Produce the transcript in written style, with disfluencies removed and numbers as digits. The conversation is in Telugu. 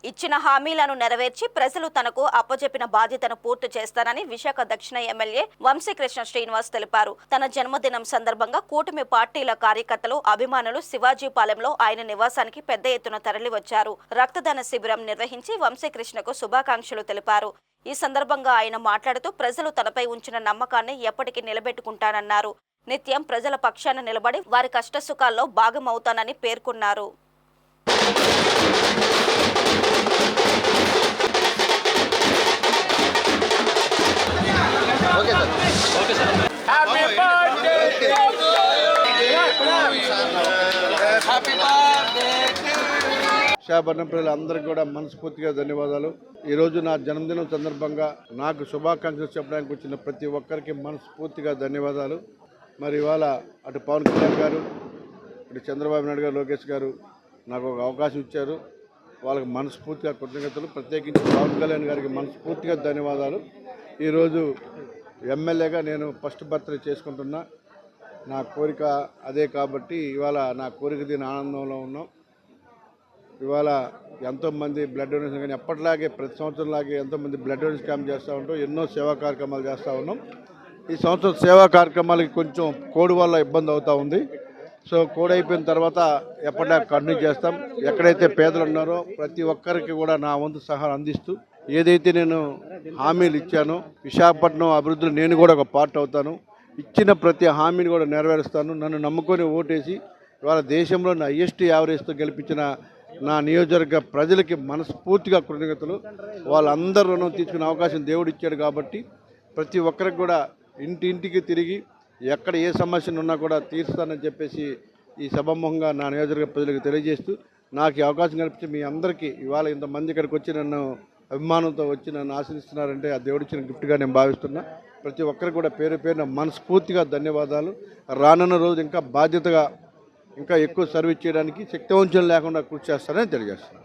ఇచ్చిన హామీలను నెరవేర్చి ప్రజలు తనకు అప్పచెప్పిన బాధ్యతను పూర్తి చేస్తానని విశాఖ దక్షిణ ఎమ్మెల్యే వంశీకృష్ణ శ్రీనివాస్ తెలిపారు. తన జన్మదినం సందర్భంగా కూటమి పార్టీల కార్యకర్తలు, అభిమానులు శివాజీపాలెంలో ఆయన నివాసానికి పెద్ద ఎత్తున తరలివచ్చారు. రక్తదాన శిబిరం నిర్వహించి వంశీకృష్ణకు శుభాకాంక్షలు తెలిపారు. ఈ సందర్భంగా ఆయన మాట్లాడుతూ ప్రజలు తనపై ఉంచిన నమ్మకాన్ని ఎప్పటికీ నిలబెట్టుకుంటానన్నారు. నిత్యం ప్రజల పక్షాన నిలబడి వారి కష్టసుఖాల్లో భాగమవుతానని పేర్కొన్నారు. విశాఖపట్నం ప్రజలందరికీ కూడా మనస్ఫూర్తిగా ధన్యవాదాలు. ఈరోజు నా జన్మదినం సందర్భంగా నాకు శుభాకాంక్షలు చెప్పడానికి వచ్చిన ప్రతి ఒక్కరికి మనస్ఫూర్తిగా ధన్యవాదాలు. మరి ఇవాళ అటు పవన్ కళ్యాణ్ గారు, ఇటు చంద్రబాబు నాయుడు గారు, లోకేష్ గారు నాకు ఒక అవకాశం ఇచ్చారు. వాళ్ళకి మనస్ఫూర్తిగా కృతజ్ఞతలు. ప్రత్యేకించి పవన్ కళ్యాణ్ గారికి మనస్ఫూర్తిగా ధన్యవాదాలు. ఈరోజు ఎమ్మెల్యేగా నేను ఫస్ట్ బర్త్డే చేసుకుంటున్నా. నా కోరిక అదే కాబట్టి ఇవాళ నా కోరిక దీని ఆనందంలో ఉన్నాం. ఇవాళ ఎంతోమంది బ్లడ్ డొనేషన్ కానీ ఎప్పటిలాగే ప్రతి సంవత్సరంలాగే ఎంతోమంది బ్లడ్ డొనేషన్ క్యాంప్ చేస్తూ ఉంటాం. ఎన్నో సేవా కార్యక్రమాలు చేస్తూ ఉన్నాం. ఈ సంవత్సరం సేవా కార్యక్రమాలకి కొంచెం కోడ్ వల్ల ఇబ్బంది అవుతూ ఉంది. సో కోడ్ అయిపోయిన తర్వాత ఎప్పటిలా కంటిన్యూ చేస్తాం. ఎక్కడైతే పేదలు ఉన్నారో ప్రతి ఒక్కరికి కూడా నా వంతు సహాయం అందిస్తూ ఏదైతే నేను హామీలు ఇచ్చానో విశాఖపట్నం అభివృద్ధిలో నేను కూడా ఒక పార్ట్ అవుతాను. ఇచ్చిన ప్రతి హామీని కూడా నెరవేరుస్తాను. నన్ను నమ్ముకొని ఓటేసి ఇవాళ దేశంలో హైయెస్ట్ యావరేజ్తో గెలిపించిన నా నియోజకవర్గ ప్రజలకి మనస్ఫూర్తిగా కృతజ్ఞతలు. వాళ్ళందరూ రుణం తీసుకునే అవకాశం దేవుడు ఇచ్చాడు కాబట్టి ప్రతి ఒక్కరికి కూడా ఇంటింటికి తిరిగి ఎక్కడ ఏ సమస్యలు ఉన్నా కూడా తీరుస్తానని చెప్పేసి ఈ సభాముఖంగా నా నియోజకవర్గ ప్రజలకు తెలియజేస్తూ నాకు ఈ అవకాశం కల్పించి మీ అందరికీ ఇవాళ ఇంతమంది ఇక్కడికి వచ్చి నన్ను అభిమానంతో వచ్చి నన్ను ఆశీర్వదిస్తున్నారంటే ఆ దేవుడిచ్చిన గిఫ్ట్గా నేను భావిస్తున్నా. ప్రతి ఒక్కరికి కూడా పేరు పేరున మనస్ఫూర్తిగా ధన్యవాదాలు. రానున్న రోజు ఇంకా బాధ్యతగా ఇంకా ఎక్కువ సర్వీస్ చేయడానికి శక్తివంచన లేకుండా కృషి చేస్తానని తెలియజేస్తున్నాను.